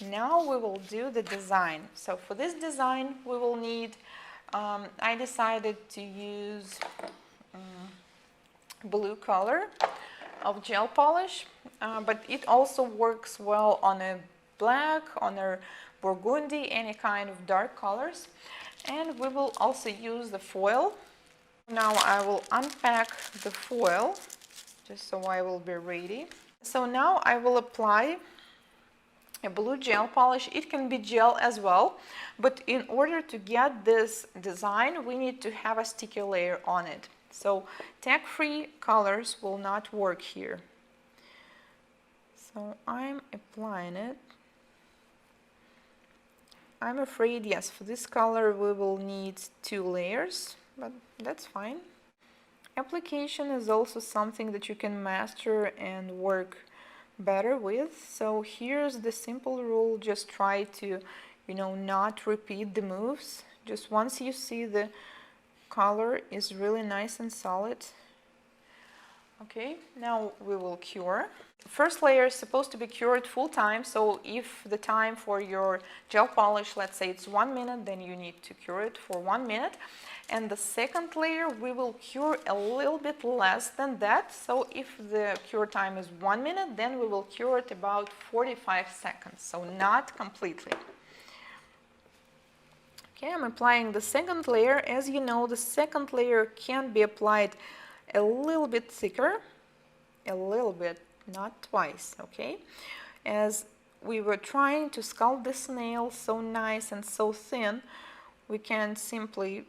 now we will do the design. So for this design we will need, I decided to use blue color of gel polish, but it also works well on a black, on a burgundy, any kind of dark colors. And we will also use the foil. Now I will unpack the foil just so I will be ready. So now I will apply a blue gel polish. It can be gel as well, but in order to get this design we need to have a sticky layer on it. So tag-free colors will not work here. So I'm applying it. I'm afraid, yes, for this color we will need 2 layers, but that's fine. Application is also something that you can master and work better with. So here's the simple rule: just try to, not repeat the moves. Just once you see the color is really nice and solid. Okay, now we will cure. First layer is supposed to be cured full time, so if the time for your gel polish, let's say it's 1 minute, then you need to cure it for 1 minute. And the second layer we will cure a little bit less than that. So if the cure time is 1 minute, then we will cure it about 45 seconds, so not completely. Okay, I'm applying the second layer. As you know, the second layer can be applied a little bit thicker, a little bit, not twice, okay? As we were trying to sculpt this nail so nice and so thin, we can simply,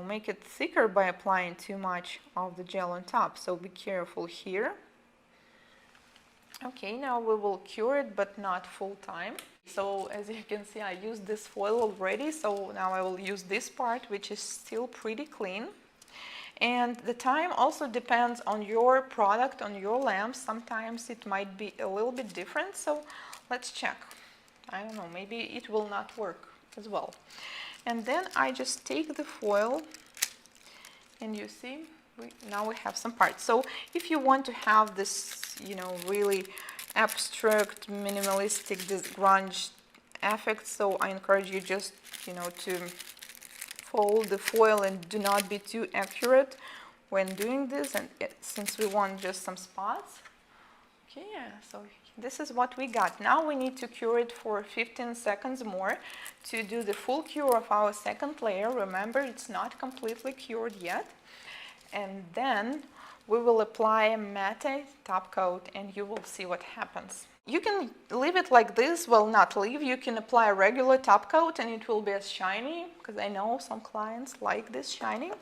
make it thicker by applying too much of the gel on top, so be careful here. Okay, now we will cure it, but not full time. So as you can see, I used this foil already, so now I will use this part, which is still pretty clean. And the time also depends on your product, on your lamp. Sometimes it might be a little bit different, so let's check. I don't know, maybe it will not work as well. And then I just take the foil, and you see, now we have some parts. So if you want to have this, really abstract, minimalistic, this grunge effect, so I encourage you just, to fold the foil and do not be too accurate when doing this, and since we want just some spots. Okay, yeah, so this is what we got. Now we need to cure it for 15 seconds more to do the full cure of our second layer. Remember, it's not completely cured yet. And then we will apply a matte top coat, and you will see what happens. You can leave it like this, well, not leave, you can apply a regular top coat and it will be as shiny, because I know some clients like this shining,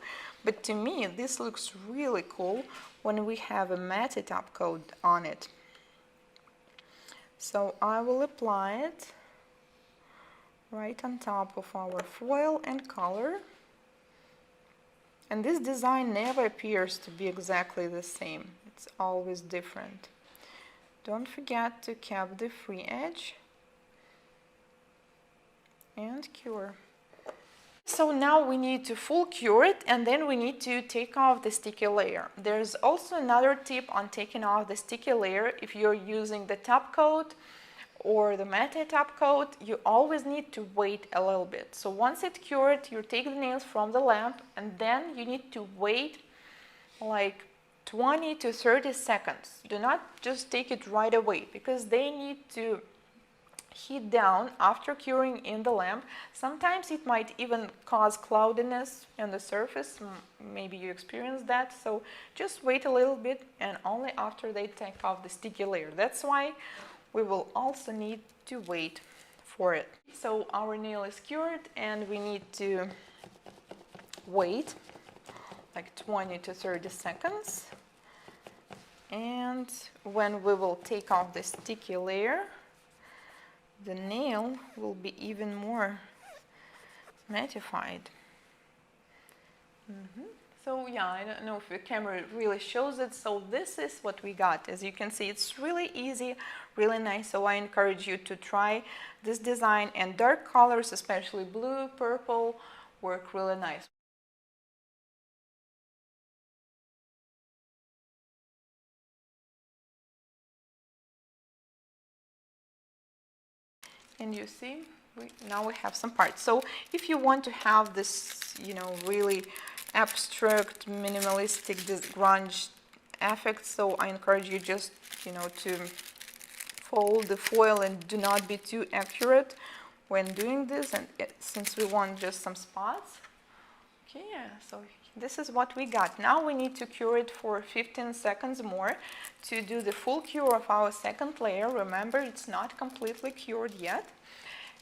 but to me this looks really cool when we have a matte top coat on it. So I will apply it right on top of our foil and color. And this design never appears to be exactly the same, it's always different. Don't forget to cap the free edge and cure. So now we need to full cure it, and then we need to take off the sticky layer. There's also another tip on taking off the sticky layer. If you're using the top coat or the matte top coat, you always need to wait a little bit. So once it's cured, you take the nails from the lamp, and then you need to wait like 20 to 30 seconds. Do not just take it right away, because they need to heat down after curing in the lamp. Sometimes it might even cause cloudiness on the surface. Maybe you experienced that. So just wait a little bit, and only after they take off the sticky layer. That's why we will also need to wait for it. So our nail is cured, and we need to wait like 20 to 30 seconds. And when we will take off the sticky layer, the nail will be even more mattified. So yeah, I don't know if the camera really shows it. So this is what we got. As you can see, it's really easy, really nice. So I encourage you to try this design, and dark colors, especially blue, purple, work really nice. And you see, now we have some parts. So if you want to have this, you know, really abstract, minimalistic, this grunge effect, so I encourage you just, you know, to fold the foil and do not be too accurate when doing this, and since we want just some spots. Okay, yeah, so this is what we got. Now we need to cure it for 15 seconds more to do the full cure of our second layer. Remember, it's not completely cured yet.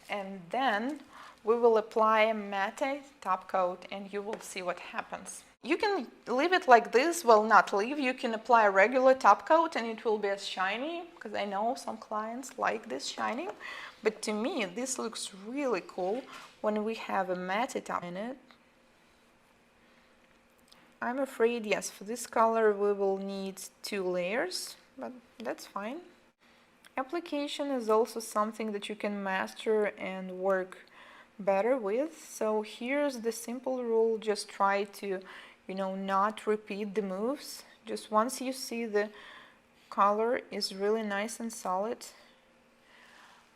And then we will apply a matte top coat and you will see what happens. You can leave it like this, well, not leave, you can apply a regular top coat and it will be as shiny, because I know some clients like this shining, but to me this looks really cool when we have a matte top in it. I'm afraid, yes, for this color we will need 2 layers, but that's fine. Application is also something that you can master and work better with. So here's the simple rule, just try to, you know, not repeat the moves. Just once you see the color is really nice and solid.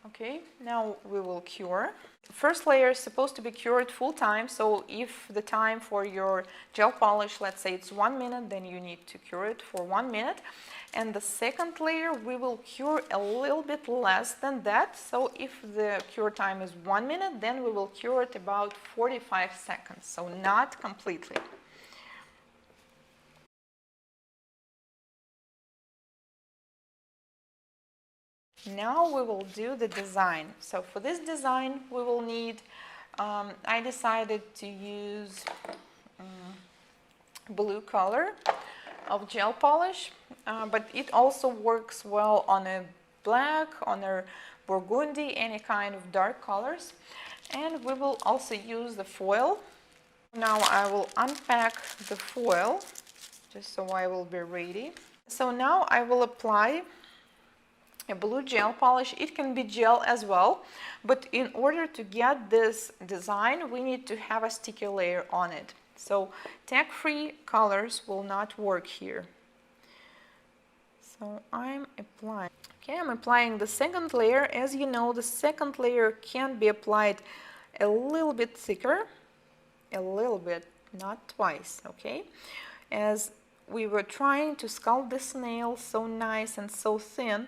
Okay, now we will cure. First layer is supposed to be cured full time, so if the time for your gel polish, let's say it's 1 minute, then you need to cure it for 1 minute. And the second layer we will cure a little bit less than that, so if the cure time is 1 minute, then we will cure it about 45 seconds, so not completely. Now we will do the design. So for this design we will need, I decided to use blue color of gel polish, but it also works well on a black, on a burgundy, any kind of dark colors. And we will also use the foil. Now I will unpack the foil just so I will be ready. So now I will apply a blue gel polish. It can be gel as well, but in order to get this design we need to have a sticky layer on it. So tag-free colors will not work here. So I'm applying. Okay, I'm applying the second layer. As you know, the second layer can be applied a little bit thicker, a little bit, not twice, okay? As we were trying to sculpt this nail so nice and so thin,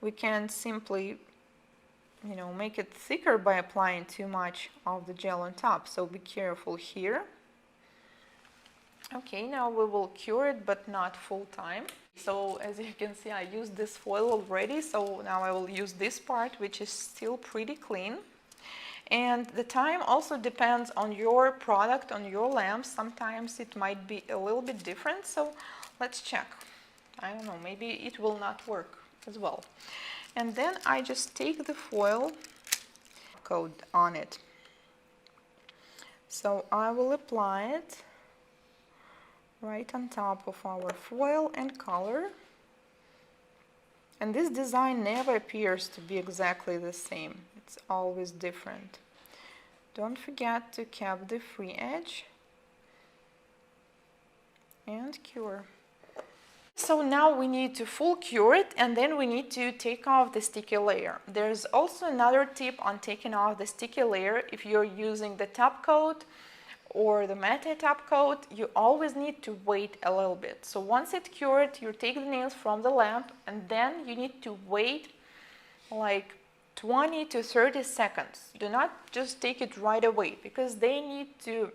we can simply, you know, make it thicker by applying too much of the gel on top, so be careful here. Okay, now we will cure it, but not full time. So as you can see, I used this foil already, so now I will use this part, which is still pretty clean. And the time also depends on your product, on your lamp. Sometimes it might be a little bit different, so let's check. I don't know, maybe it will not work as well. And then I just take the foil coat on it. So I will apply it right on top of our foil and color. And this design never appears to be exactly the same. It's always different. Don't forget to cap the free edge and cure. So now we need to full cure it, and then we need to take off the sticky layer. There's also another tip on taking off the sticky layer. If you're using the top coat or the matte top coat, you always need to wait a little bit. So once it's cured, you take the nails from the lamp, and then you need to wait like 20 to 30 seconds. Do not just take it right away, because they need to